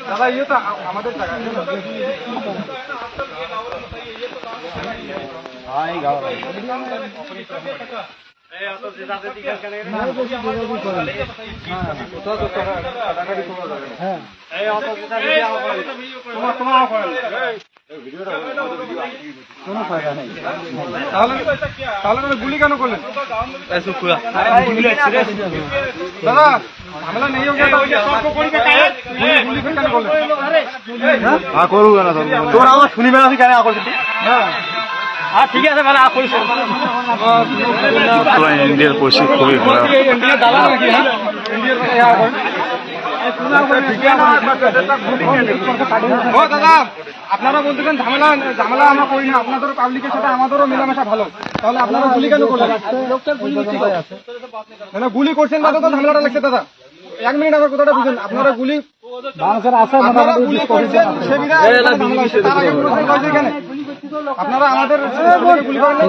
দাদা ये तो আমাদের জায়গা তাহলে গুলি কেন করলেন দাদা ঝামেলা নেই গুলি কেন করলেন করবো কেন তোর আমার শুনিবে না কেন করছিস হ্যাঁ ঠিক আছে ভালো ইন্ডিয়ার পরিস্থিতি খুবই খারাপ দাদা আপনারা বলতেছেন ঝামেলা ঝামেলা আমরা করি না আপনাদেরও পাবলিকের সাথে আমাদেরও মেলামেশা ভালো তাহলে আপনারা গুলি কেন করলেন গুলি করছেন দাদা তো ঝামেলাটা লাগছে দাদা 1 মিনিট আবার কথাটা বুঝুন আপনারা গুলি আপনারা আমাদের গুলি করেন